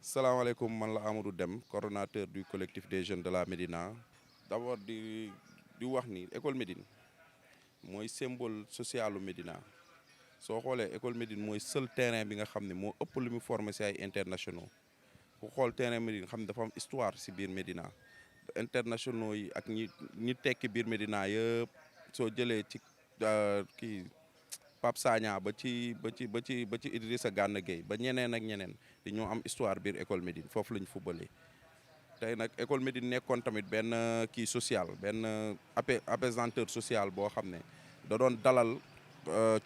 salaamaaleykum man la Amadou Deme coordonnateur du collectif des jeunes de la Médina d'abord di wax ni école Médine mooy symbole socialu Médina soo xoolee école Médine mooy seul terrain bi nga xam ne moo ëpp lu mu formé si ay internationaux ku xool terrain Médine xam ne dafa am histoire si biir Médina internationaux yi ak ñi tekki biir Médina yëpp soo jëlee ci kii Pape Sagna ba ci Idrissa Gana Gueye ba ñeneen ak ñeneen di ñoo am histoire biir école Médine foofu la ñu footballé tey nag école Médine nekkoon tamit benn kii social benn apaisanteur social boo xam ne da doon dalal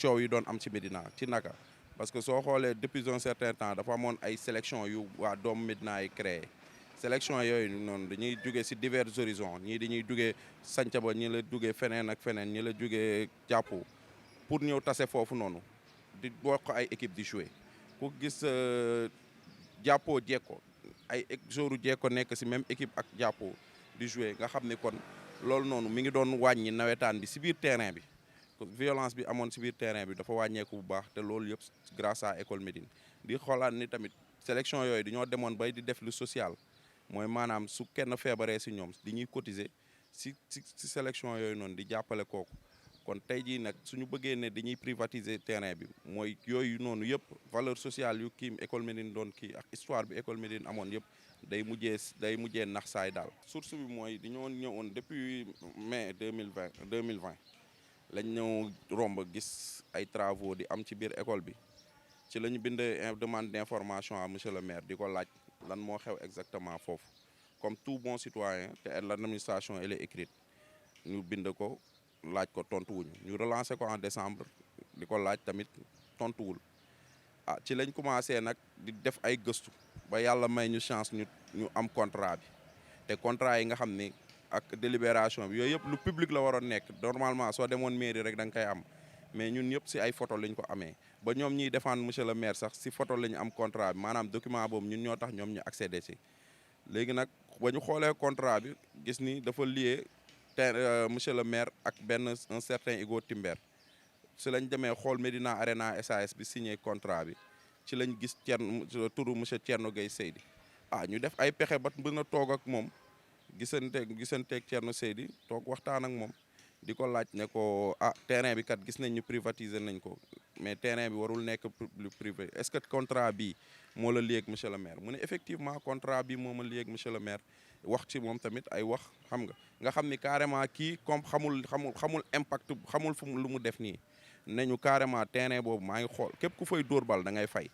coow yi doon am ci Médina ci naka parce que soo xoolee depuis un certain temps dafa amoon ay sélection yu waa doomu Médina yi créé sélection yooyu noonu dañuy jugee si divers horizons ñii dañuy jugee Santhiaba ñi la jugee feneen ak feneen ñi la jugee jàppu pour ñëw tase foofu noonu di bokk ay équipe di jouer ku gis jàppoo jekko ay jouru jekko nekk si même équipe ak jàppoo di jouer nga xam ne kon loolu noonu mi ngi doon wàññi nawetaan bi si biir terrain bi violence bi amoon si biir terrain bi dafa wàññeeku bu baax te loolu yëpp grâce à école Médine di xoolaat ni tamit sélection yooyu dañoo demoon bay di def lu social mooy maanaam su kenn feebaree si ñoom di ñuy cotiser si sélection yooyu noonu di jàppale kooku kon tey jii nag suñu bëggee ne dañuy privatiser terrain bi mooy yooyu noonu yëpp valeur sociale yu kii école Médine doon kii ak histoire bi école Médine amoon yëpp day mujjee nax saay daal. source bi mooy dañoo ñëwoon depuis mai 2020 lañ ñëw romb gis ay travaux di am ci biir école bi ci la ñu bind demande d'information à monsieur le maire di ko laaj lan moo xew exactement foofu comme tout bon citoyen te l'administration elle est écrite ñu bind ko. laaj ko tontuwuñu ñu relancé ko en décembre di ko laaj tamit tontuwul ci lañ commencé nag di def ay gëstu ba yàlla may ñu chance ñu am contrat bi te contrat yi nga xam ni ak délibération bi yooyu yëpp lu public la waroon nekk normalement soo demoon mairie rek da nga koy am mais ñun yëpp si ay photo lañ ko amee ba ñoom ñiy défendre monsieur le maire sax si photo la ñu am contrat bi maanaam document boobu ñun ñoo tax ñoom ñu accéder si léegi nag ba ñu xoolee contrat bi gis ni dafa lié monsieur le maire ak un certain Igo Timber si lañ demee xool Médina Arena SAS bi signé contrat bi ci lañ gis turu monsieur Thierno Gueye Seydi ñu def ay pexe ba mën a toog ak moom gisanteeg Thierno Seydi toog waxtaan ak moom di ko laaj ne ko terrain bi kat gis nañ ñu privatiser nañ ko mais terrain bi warul nekk privé est-ce que contrat bi moo la lié ak monsieur le maire mu ne effectivement contrat bi moo ma lié ak monsieur le maire wax ci moom tamit ay wax xam nga xam ni carrément kii comme xamul impact xamul fu lu mu def nii nañu carrément terrain boobu maa ngi xool képp ku fay dóor bal da ngay fay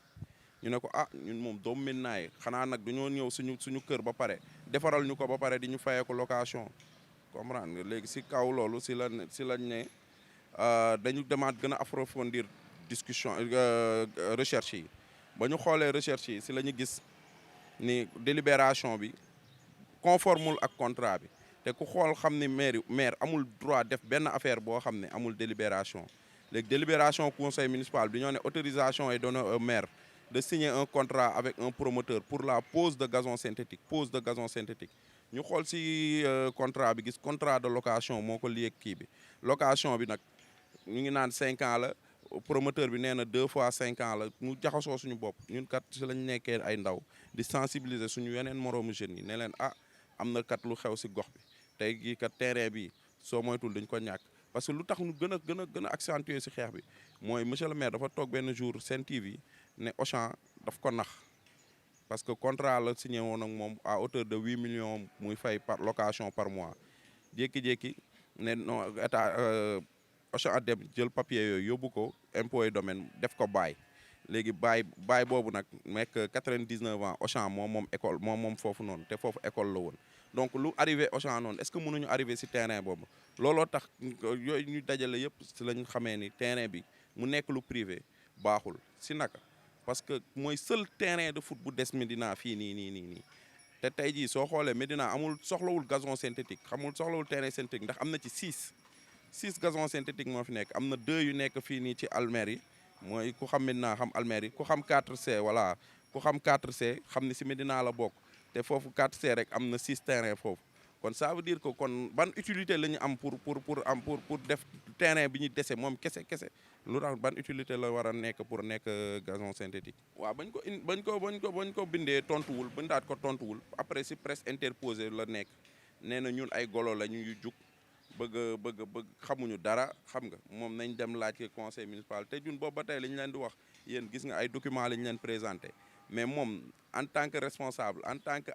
ñu ne ko ñun moom doomu Médina yi xanaa nag dañoo ñëw suñu kër ba pare defaral ñu ko ba pare di ñu fayee ko location comprendre nga léegi si kaw loolu si lañ ne dañu demaat gën a approfondir discussion recherche yi ba ñu xoolee recherche yi si la ñu gis ni délibération bi conformul ak contrat bi te ku xool xam ni maire amul droit def benn affaire boo xam ne amul délibération léegi délibération conseil municipal bi ñoo ne autorisation est donnée au maire de signer un contrat avec un promoteur pour la pose de gazon synthétique ñu xool si contrat bi gis contrat de location moo ko lié kii bi location bi nag ñu ngi naan 5 ans la promoteur bi nee na 2 fois 5 ans la mu jaxasoo suñu bopp ñun kat si lañ nekkee ay ndaw di sensibiliser suñu yeneen moroomu jeunes yi ne leen am na kat lu xew si gox bi tey gii kat terrain bi soo moytul dañ ko ñàkk parce que lu tax ñu gën a accentuer si xeex bi mooy monsieur le maire dafa toog benn jour Sen TV ne Auchan daf ko nax parce que contrat la signé woon ak moom à hauteur de 8 millions muy fay par location par mois jékki-jékki ne non état Auchan dem jël papier yooyu yóbbu ko impôt et domaine def ko bail léegi bail boobu nag nekk 99 ans Auchan moom école moom foofu noonu te foofu école la woon donc lu arrivé Auchan noonu est-ce que mënuñu arrivé si terrain boobu looloo tax yooyu ñu dajale yëpp si lañ xamee ni terrain bi mu nekk lu privé baaxul si naka parce que mooy seul terrain de foot bu des Médina fii nii te tey jii soo xoolee Médina soxlawul gazon synthétique soxlawul terrain synthétique ndax am na ci 6 gazon synthétique moo fi nekk am na 2 yu nekk fii nii ci Almere yi mooy ku xam Médina xam Almere yi ku xam 4C voilà ku xam 4C xam ni si Médina la bokk te foofu 4C rek am na 6 terrain foofu kon ça veut dire que kon ban utilité la ñu am pour def terrain bi ñu dese moom kese lu tax ban utilité la war a nekk pour nekk gazon synthétique. waaw bañ ko bindee tontuwul bindaat ko tontuwul après si presse interposée la nekk nee na ñun ay golo la ñu jug bëgg xamuñu dara xam nga moom nañ dem laaj ke conseil municipal te ñun boobu ba tey li ñu leen di wax yéen gis nga ay documents la ñu leen présenté mais moom en tant que responsable en tant que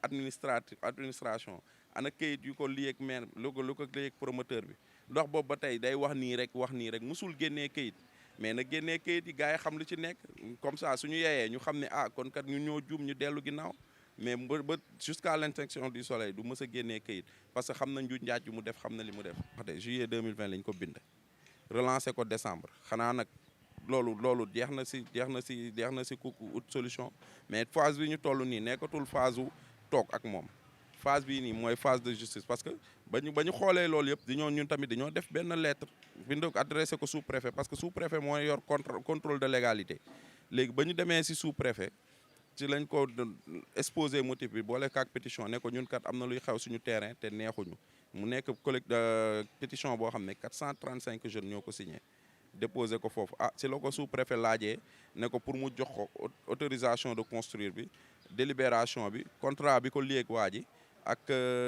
administration ana kayit yu ko lii ak maire lu ko lii ak promoteur bi ndox boobu ba tey day wax nii rek musul génnee kayit mais na génnee kayit yi gars yi xam lu ci nekk comme ça suñu yeyee ñu xam ne kon kat ñu ñoo juum ñu dellu ginnaaw mais ba jusqu'à l'interdiction du soleil du mës a génnee kayit parce que xam na nju njaaj mu def xam na li mu def. wax juillet 2020 lañ ko bind relancé ko décembre xanaa nag loolu jeex na si ku ut solution mais phase bi ñu toll nii nekkatul phase u toog ak moom phase bii nii mooy phase de justice parce que ba ñu xoolee loolu yëpp ñun tamit dañoo def benn lettre bind ko adressé ko sous préfet parce que sous préfet mooy yor contrôle de légalité léegi ba ñu demee si sous préfet ci lañ ko exposé motif bi boole kaak pétition ne ko ñun kat am na luy xew suñu terrain te neexuñu mu nekk pétition boo xam ne 435 jeunes ñoo ko signé déposé ko foofu ci la ko sous préfet laajee ne ko pour mu jox ko autorisation de construire bi délibération bi contrat bi ko lié ak waa ji ak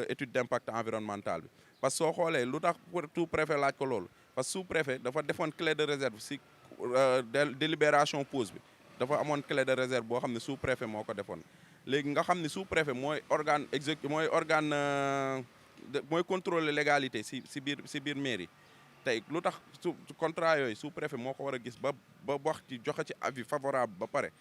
étude d'impact environnemental bi parce que soo xoolee lu tax sous préfet laaj ko loolu parce que sous préfet dafa defoon clé de réserve si délibération pause bi dafa amoon clé de réserve boo xam ne sous préfet moo ko defoon léegi nga xam ne sous préfet mooy organe mooy contrôler légalité si biir mairie tey lu tax contrat yooyu sous préfet moo ko war a gis ba wax ci joxe ci avis favorable ba pare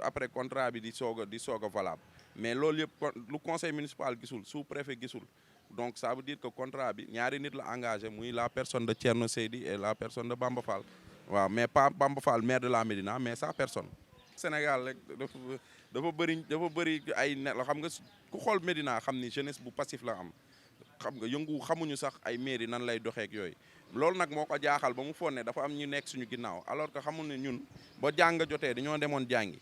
après contrat bi di soog a valable mais loolu yëpp lu conseil municipal gisul sous préfet gisul donc ça veut dire que contrat bi ñaari nit la engagé muy la personne de Thierno Seydi et la personne de Bamba Fall waaw mais pas Bamba Fall maire de la Médina mais sa personne. Sénégal rek dafa bëri ay ne la xam nga ku xool Médina xam ni jeunesse bu passif la am xam nga xamuñu sax ay mairie nan lay doxeek yooyu loolu nag moo ko jaaxal ba mu fonne dafa am ñu nekk suñu ginnaaw alors que xamul ne ñun ba jàng jotee dañoo demoon jàngi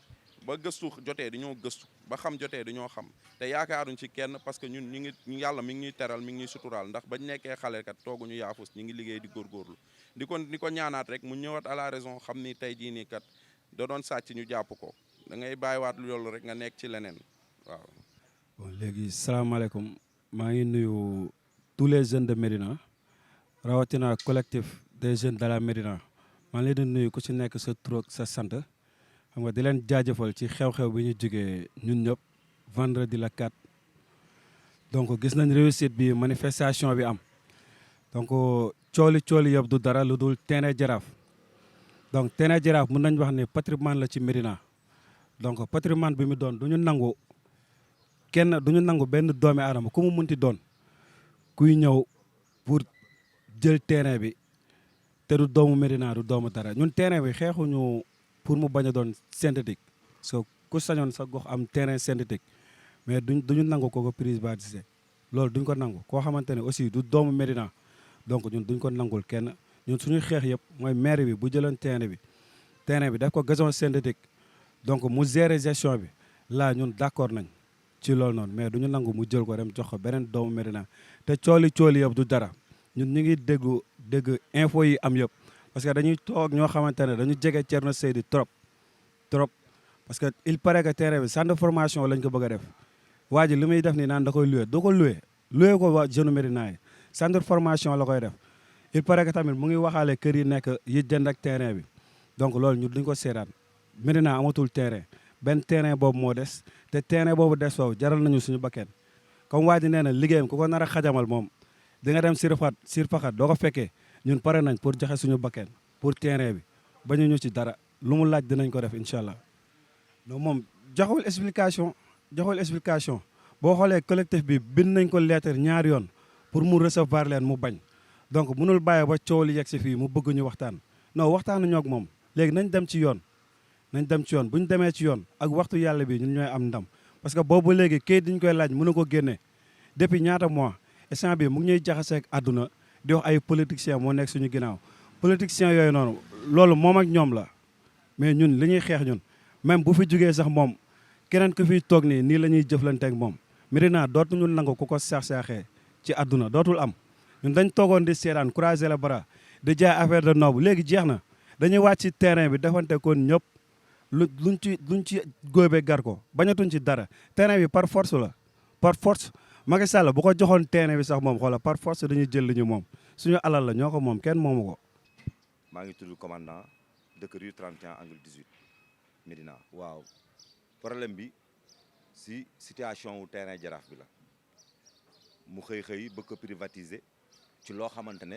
ba gëstu jotee dañoo gëstu ba xam jotee dañoo xam te yaakaaruñ ci kenn parce que ñun yàlla mi ngi ñuy teral mi ngi ñuy suturaal ndax bañ nekkee xale kat tooguñu yaafus ñu ngi liggéey di góorgóorlu di ko ñaanaat rek mu ñëwaat à la raison xam ni tey jii nii kat da doon sàcc ñu jàpp ko da ngay bàyyiwaat loolu rek nga nekk ci leneen waaw. bon léegi salaamaaleykum maa ngi nuyu tous les jeunes de Médina rawatina collectif des jeunes de la Médina maa ngi leen di nuyu ku ci nekk sa tur ak sa sant xam nga di leen jaajëfal ci xew-xew bi ñu jógee ñun ñëpp vendredi la 4 donc gis nañ réussite bi manifestation bi am donc cooli yëpp du dara lu dul terrain Jaraaf donc terrain Jaraaf mën nañ wax ne patrimoine la ci Médina donc patrimoine bi mu doon du ñu nangu benn doomi aadama ku mu munti doon kuy ñëw pour jël terrain bi te du doomu Médina du doomu dara ñun terrain bi xeexuñu pour mu bañ a doon synthétique parce que ku sañoon sa gox am terrain synthétique mais duñu nangu ko privatiser loolu duñ ko nangu koo xamante ne aussi du doomu Médina donc ñun duñ ko nangul kenn ñun suñuy xeex yëpp mooy maire bi bu jëloon terrain bi def ko gazon synthétique donc mu gérer gestion bi là ñun d'accord nañ ci loolu noonu mais duñu nangu mu jël ko dem jox ko beneen doomu Médina te cooli yëpp du dara ñun ñu ngi dégg info yi am yëpp parce que dañuy toog ñoo xamante ne dañu jege Thierno Seydi trop parce que il paraît que terrain bi centre de formation lañ ko bëgg a def waa ji li muy def nii naan da koy loué doo ko loué ko waa jeune Médina yi centre de formation la koy def il paraît que tamit mu ngi waxaale kër yi nekk yi jënd ak terrain bi donc loolu ñu duñ ko seetaan Médina amatul terrain benn terrain boobu moo des te terrain boobu des foofu jaral nañu suñu bakkeen comme waa ji nee na liggéeyam ku ko nar a xajamal moom di nga dem sirfaxat doo ko fekkee ñun pare nañ pour joxe suñu bakkeen pour terrain bi bañu ñu ci dara lu mu laaj dinañ ko def incha allah. non moom joxewul explication boo xoolee collectif bi bind nañ ko lettre ñaari yoon pour mu recevoir leen mu bañ donc mënul bàyyi ba coow li yegg si fii mu bëgg ñu waxtaan non waxtaanuñoo ak moom léegi nañ dem ci yoon bu ñu demee ci yoon ak waxtu yàlla bi ñun ñooy am ndam parce que boobu léegi kayit diñ koy laaj mënu ko génne depuis ñaata mois instant bi mu ngi ñuy jaxasee ak àdduna di wax ay politiciens moo nekk suñu ginnaaw politiciens yooyu noonu loolu moom ak ñoom la mais ñun li ñuy xeex ñun même bu fi jugee sax moom keneen ku fiy toog nii la ñuy jëflante ak moom Médina dootuñu nangu ku ko saax-saaxee ci àdduna dootul am ñun dañ toogoon di seetaan croiser les bras di jaay affaire de noobu léegi jeex na dañuy wàcc ci terrain bi defante kon ñëpp luñ ci góobee gar ko bañatuñ ci dara terrain bi par force la par force Macky Sall bu ko joxoon terrain bi sax moom xoola par force dañuy jël li ñu moom suñu alal la ñoo ko moom kenn moomu ko. maa ngi tudd commandant dëkk rue 31 angle 18 Médina. waaw problème bi si situation wu terrain Jaraaf bi la mu xëy bëgg ko privatiser ci loo xamante ne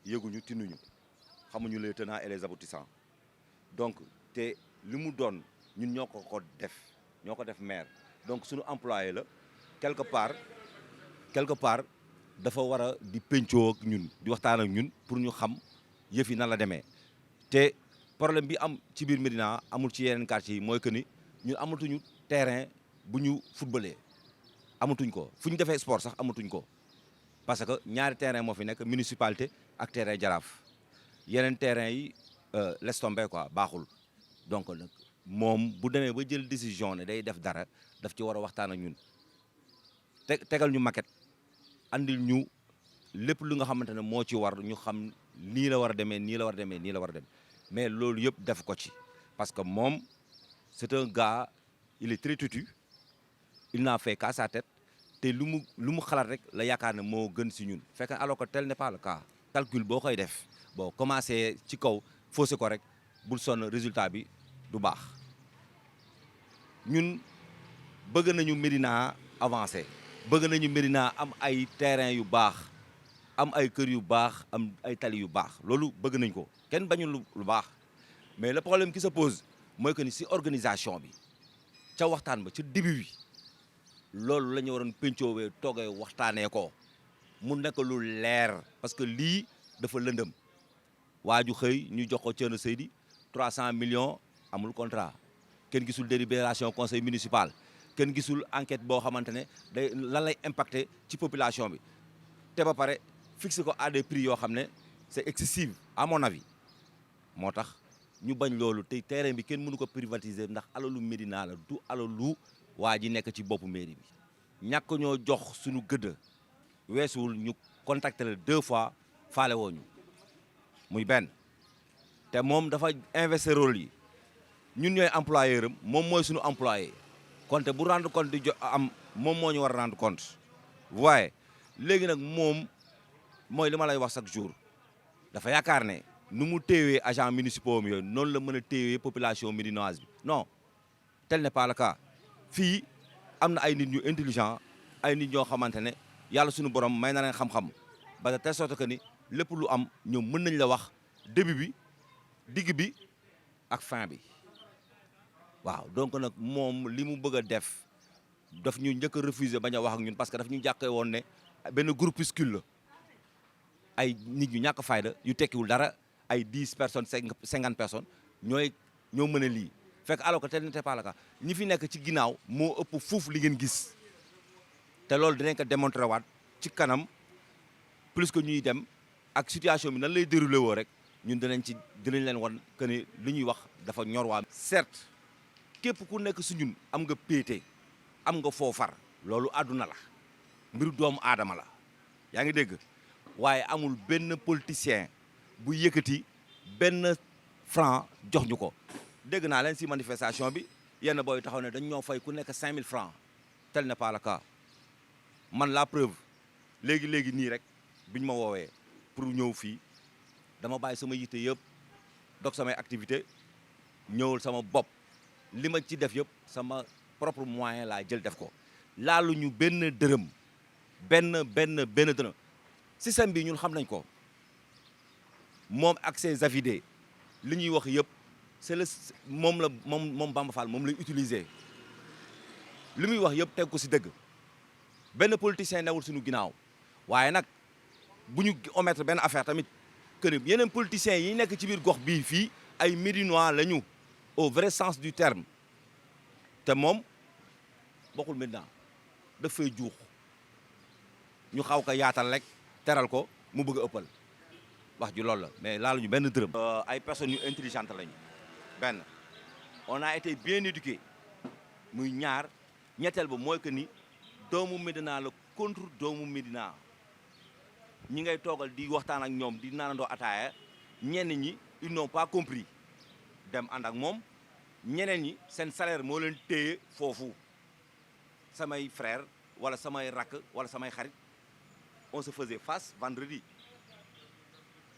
yëguñu tinuñu xamuñu les tenants et les aboutissants donc te li mu doon ñun ñoo ko def maire donc suñu employé la quelque part dafa war a di pencoo ak ñun di waxtaan ak ñun pour ñu xam yëf yi nan la demee te problème bi am ci biir Médina amul ci yeneen quartier yi mooy que ni ñun amatuñu terrain bu ñu footballé amatuñ ko fu ñu defee sport sax amatuñ ko parce que ñaari terrain moo fi nekk municipalité ak terrain Jaraaf yeneen terrain yi laisse tomber quoi baaxul donc nag moom bu demee ba jël décision ne day def dara daf ci war a waxtaan ak ñun tegal ñu maquette andil ñu lépp lu nga xamante ne moo ci war ñu xam nii la war a demee nii la war a demee nii la war a demee mais loolu yëpp def ko ci parce que moom c'est un gars il est très têtu il n'a fait qu'à sa tête te lu mu xalaat rek la yaakaar ne moo gën si ñun fekk alors que tel n'est pas le cas calcul boo koy def boo commencé ci kaw faussé ko rek bul sonn résultat bi du baax ñun bëgg nañu Médina avancé bëgg nañu Médina am ay terrain yu baax am ay kër yu baax am ay tali yu baax loolu bëgg nañ ko kenn bañul lu baax mais le problème qui se pose mooy que ni si organisation bi ca waxtaan ba ca début bi loolu la ñu waroon pencoowee toogee waxtaanee ko mu nekk lu leer parce que lii dafa lëndëm waa ju xëy ñu jox ko Thierno Seydi 300 millions amul contrat kenn gisul délibération conseil municipal kenn gisul enquête boo xamante ne day lan lay impacté ci population bi te ba pare fixé ko à des prix yoo xam ne c'est excessif à mon avis moo tax ñu bañ loolu te terrain bi kenn mënu ko privatiser ndax alalu Médina la du alalu waa ji nekk ci boppu mairie bi ñàkk ñoo jox suñu gëdd weesuwul ñu contacter la 2 fois faale woo ñu muy benn te moom dafa investir rôle yi ñun ñooy employeur am moom mooy suñu employé konte bu rendre compte di am moom moo ñu war a rendre compte vous voyez léegi nag moom mooy li ma lay wax chaque jour dafa yaakaar ne nu mu téewee agent municipaux am yooyu noonu la mën a téewee population médinoise bi non tel n'est pas le cas fii am na ay nit ñu intelligent ay nit ñoo xamante ne yàlla suñu borom may na leen xam-xam ba de telle sorte que ni lépp lu am ñoom mën nañ la wax début bi digg bi ak fin bi waaw donc nag moom li mu bëgg a def daf ñu njëkk a refuser bañ a wax ak ñun parce que daf ñu jàkkee woon ne benn groupuscule la ay nit ñu ñàkk fayda yu tekkiwul dara ay 10 personnes 50 personnes ñoo mën a lii fekk alors que tel n'était pas le cas ñi fi nekk ci ginnaaw moo ëpp fuuf li ngeen gis te loolu dinañ ko démontrer waat ci kanam plus que ñuy dem ak situation bi nan lay déroulé woo rek ñun dinañ leen wan que ni li ñuy wax dafa ñor waa. certes képp ku nekk si ñun am nga péete am nga foofar loolu àdduna la mbiru doomu aadama la yaa ngi dégg waaye amul benn politicien bu yëkkati benn franc jox ñu ko. dégg naa leen si manifestation bi yenn booy taxaw ne dañ ñoo fay ku nekk 5000 francs tel n'est pas le cas man la preuve léegi nii rek biñ ma woowee pour ñëw fii dama bàyyi sama yitte yëpp dog samay activité ñëwul sama bopp li ma ci def yëpp sama propre moyen laa jël def ko laalu ñu benn dërëm benn dërëm système bi ñun xam nañ ko moom ak ses avidés li ñuy wax yëpp c'est le moom Bamba Fall moom lay utiliser li muy wax yëpp teg ko si dëgg benn politicien newul suñu ginnaaw waaye nag bu ñu omettre benn affaire tamit que ni yeneen politiciens yi nekk ci biir gox bii fii ay Médinois la ñu au vrai sens du terme te moom bokkul Médina daf fay juux ñu xaw ko yaatal rek teral ko mu bëgg a ëppal wax ji loolu la mais laalu ñu benn dërëm. ay personnes yu intelligentes lañu benn on a été bien éduqués muy ñaar ñetteel ba mooy que ni doomu Médina la contre doomu Médina ñi ngay toogal di waxtaan ak ñoom di naanandoo ataaya ñenn ñi ils n'ont pas compris dem ànd ak moom ñeneen ñi seen salaire moo leen téye foofu samay frère wala samay rakk wala samay xarit on se faisait face vendredi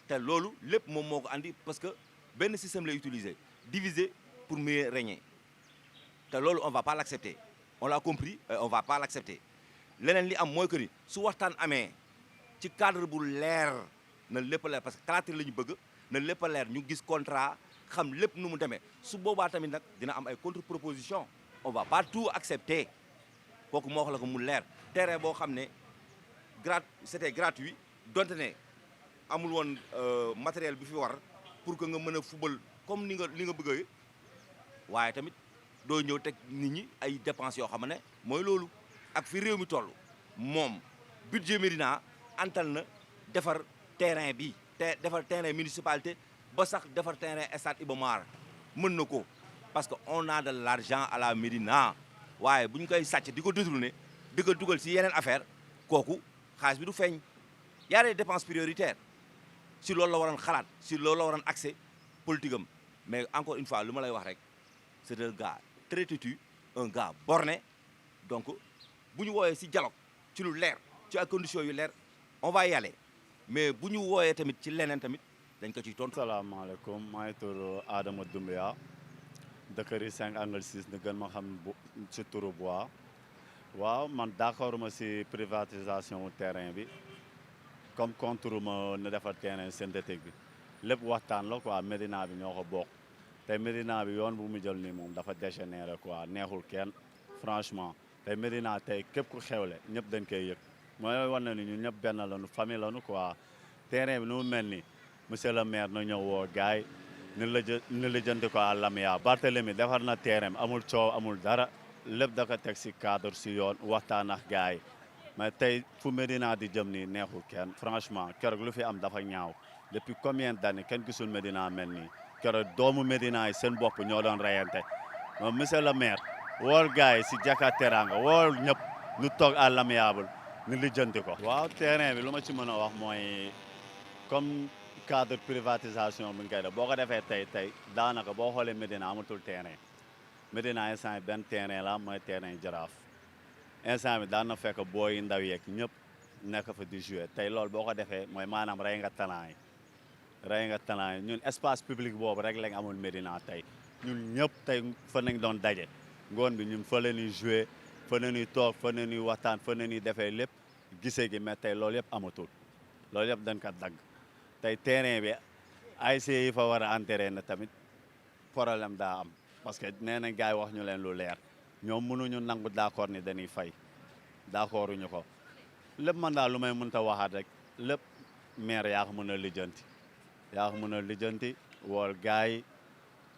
te loolu lépp moom moo ko andi parce que benn système lay utiliser diviser pour mieux régner te loolu on va pas l'accepter on l'a compris on va pas l'accepter leneen li am mooy que ni su waxtaan amee ci cadre bu leer na lépp leer parce que caractère la ñu bëgg na lépp leer ñu gis contrat xam lépp nu mu demee su boobaa tamit nag dina am ay contre proposition on va pas tout accepter kooku moo wax la ko mu leer terrain boo xam ne c'était gratuit donte ne amul woon matériel bi fi war pour que nga mën a fubal comme li nga bëgg waaye tamit doo ñëw teg nit ñi ay dépenses yoo xam ne mooy loolu ak fi réew mi toll moom budget Médina antal na defar terrain bi te defar terrain municipalité ba sax defar terrain stade Iba Mar mën na ko parce que on a de l'argent à la Médina waaye bu ñu koy sàcc di ko détourner di ko dugal ci yeneen affaire kooku xaalis bi du feeñ y a des dépenses prioritaires si loolu la waroon xalaat si loolu la waroon accès politique am mais encore une fois lu ma lay wax rek c'est un gars très têtu un gars borné donc bu ñu wooyee si dialogue ci lu leer ci ay conditions yu leer on va y aller mais bu ñu wooyee tamit ci leneen tamit dañ ko ciy tontu. salaamaaleykum maa ngi tudd Adama Doumbia dëkk rue 5 angle 6 ni gën ma xam ci turu Bois waaw man d'accord ma si privatisation terrain bi comme contre ma ne defar terrain synthétique bi lépp waxtaan la quoi Médina bi ñoo ko bokk te Médina bi yoon bu mu jël nii moom dafa dégénéré quoi neexul kenn franchement te Médina tey képp ku xewle ñëpp dañ koy yëg mooy war na ni ñun ñëpp benn lañu famille lañu quoi terrain bi nu mu mel ni monsieur le maire na ñëw woo gars yi ni la jënd ko à Lamia Barthélemy defar na terrain amul coow amul dara lépp da ko teg si cadre si yoon waxtaan ak gars yi mais tey fu Médina di jëm nii neexul kenn franchement keroog lu fi am dafa ñaaw depuis combien d'années kenn gisul Médina mel nii keroog doomu Médina yi seen bopp ñoo doon reyante moom monsieur le maire wool gars yi si Jaka Teranga wool ñëpp ñu toog à l'amiable ñu lijjanti ko. waaw terrain bi lu ma ci mën a wax mooy comme cadre privatisation bi nga koy def boo ko defee tey daanaka boo xoolee Médina amatul terrain Médina instant bi benn terrain la mooy terrain Jaraaf instant bi daan na fekk booy ndaw yeeg ñëpp nekk fa di jouer tey loolu boo ko defee mooy maanaam rey nga talent yi ñun espace public boobu rek lañ amul Médina tey ñun ñëpp tey fa nañ doon daje ngoon bi ñun fa la ñuy jouer fa la ñuy toog fa la ñuy waxtaan fa la ñuy defee lépp gisee gi mais tey loolu yëpp amatul loolu yëpp dañ ko dagg tey terrain bi ASC yi fa war a entraîner tamit problème daa am parce que nee nañ gars yi wax ñu leen lu leer ñoom mënuñu nangu d'accord ni dañuy fay d'accorduñu ko lépp man daal lu may mënta waxaat rek lépp maire yaa ko mën a lijjanti wool gars yi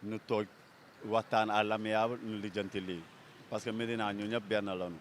ñu toog waxtaan à l'amiable ñu lijjanti lii parce que Médina ñu ñëpp benn lañu